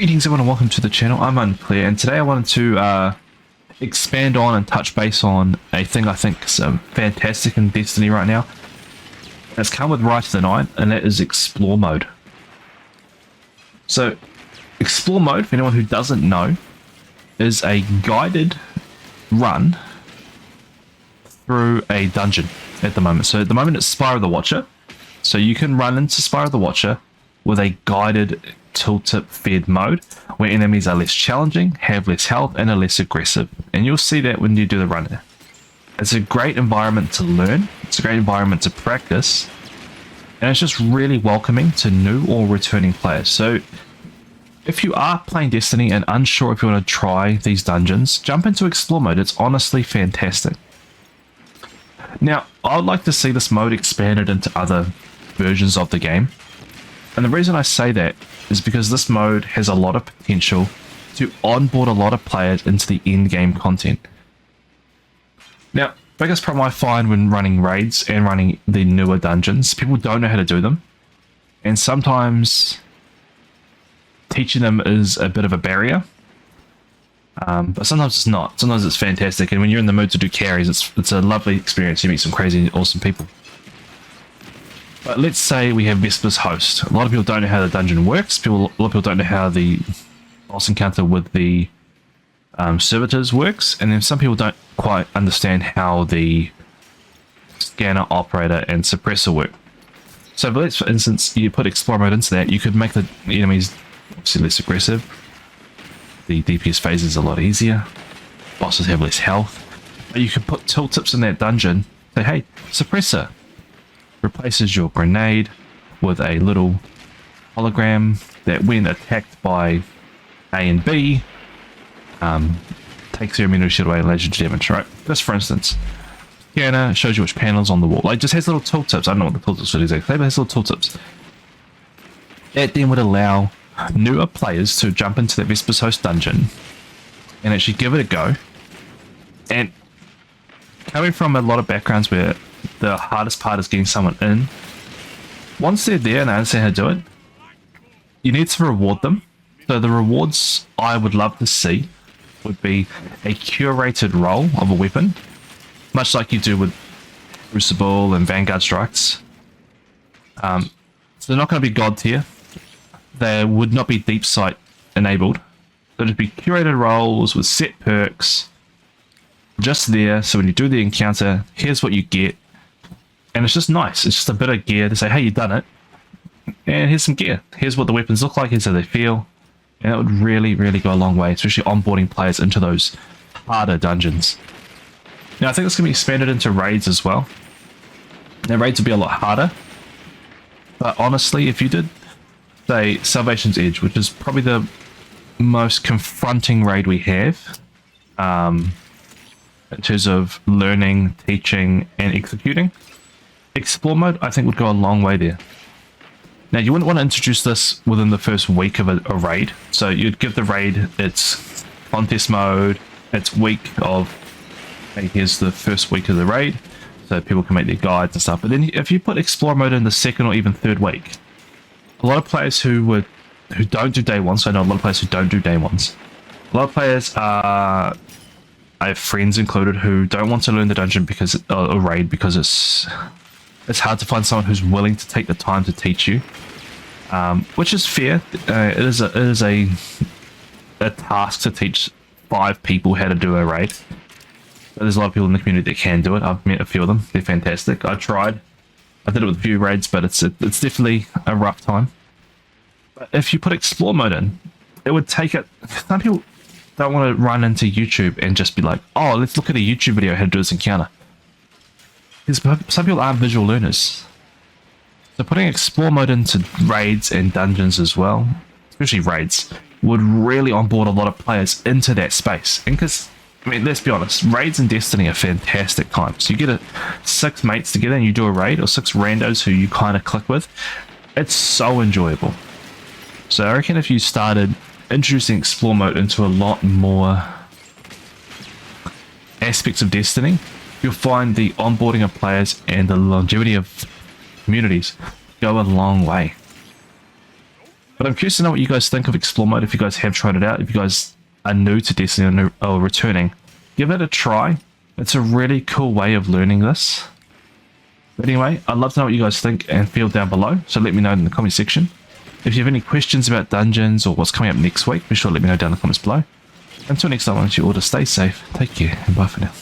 Greetings everyone and welcome to the channel. I'm Unclear, and today I wanted to expand on and touch base on a thing I think is fantastic in Destiny right now. It's come with Rise of the Night, and that is Explore Mode. So, Explore Mode, for anyone who doesn't know, is a guided run through a dungeon at the moment. So at the moment it's Spire of the Watcher. So you can run into Spire of the Watcher with a guided tooltip fed mode where enemies are less challenging, have less health, and are less aggressive. And you'll see that when you do the run. It's a great environment to learn, it's a great environment to practice, and it's just really welcoming to new or returning players. So if you are playing Destiny and unsure if you want to try these dungeons, jump into Explore Mode. It's honestly fantastic. Now, I would like to see this mode expanded into other versions of the game. And the reason I say that is because this mode has a lot of potential to onboard a lot of players into the end game content. Now, biggest problem I find when running raids and running the newer dungeons, people don't know how to do them. And sometimes teaching them is a bit of a barrier. But sometimes it's not. Sometimes it's fantastic. And when you're in the mood to do carries, it's a lovely experience. You meet some crazy, awesome people. But let's say we have Vesper's Host. A lot of people don't know how the dungeon works. A lot of people don't know how the boss encounter with the servitors works. And then some people don't quite understand how the scanner, operator, and suppressor work. So let's, for instance, you put Explore Mode into that. You could make the enemies obviously less aggressive. The DPS phase is a lot easier. Bosses have less health. But you could put tooltips in that dungeon. Say, hey, suppressor replaces your grenade with a little hologram that when attacked by A and B takes their immunity shield away and allows you to damage, right? Just for instance, scanner shows you which panels on the wall. Like, just has little tooltips. I don't know what the tooltips would exactly, but it has little tooltips. That then would allow newer players to jump into that Vesper's Host dungeon and actually give it a go. And coming from a lot of backgrounds where the hardest part is getting someone in, once they're there and they understand how to do it, you need to reward them. So the rewards I would love to see would be a curated role of a weapon, much like you do with Crucible and Vanguard Strikes. So they're not going to be god tier. They would not be deep sight enabled. They'd be curated roles with set perks just there. So when you do the encounter, here's what you get. And it's just nice. It's just a bit of gear to say, hey, you've done it. And here's some gear. Here's what the weapons look like. Here's how they feel. And that would really, really go a long way, especially onboarding players into those harder dungeons. Now, I think it's going to be expanded into raids as well. Now, raids will be a lot harder. But honestly, if you did, say, Salvation's Edge, which is probably the most confronting raid we have in terms of learning, teaching, and executing, Explore Mode, I think, would go a long way there. Now, you wouldn't want to introduce this within the first week of a raid. So you'd give the raid its contest mode, its week of, hey, here's the first week of the raid, so people can make their guides and stuff. But then if you put Explore Mode in the second or even third week, a lot of players who don't do day ones, so I know a lot of players who don't do day ones. A lot of players are, I have friends included, who don't want to learn the dungeon because or raid because it's hard to find someone who's willing to take the time to teach you, which is fair. It is a task to teach 5 people how to do a raid. But there's a lot of people in the community that can do it. I've met a few of them. They're fantastic. I tried. I did it with a few raids, but it's definitely a rough time. But if you put Explore Mode in, it would take it. Some people don't want to run into YouTube and just be like, oh, let's look at a YouTube video how to do this encounter. Because some people aren't visual learners. So putting Explore Mode into raids and dungeons as well, especially raids, would really onboard a lot of players into that space. And because, I mean, let's be honest, raids in Destiny are fantastic times. So you get 6 mates together and you do a raid, or 6 randos who you kind of click with. It's so enjoyable. So I reckon if you started introducing Explore Mode into a lot more aspects of Destiny, you'll find the onboarding of players and the longevity of communities go a long way. But I'm curious to know what you guys think of Explore Mode, if you guys have tried it out, if you guys are new to Destiny or returning. Give it a try. It's a really cool way of learning this. But anyway, I'd love to know what you guys think and feel down below, so let me know in the comment section. If you have any questions about dungeons or what's coming up next week, be sure to let me know down in the comments below. Until next time, I want you all to stay safe, take care, and bye for now.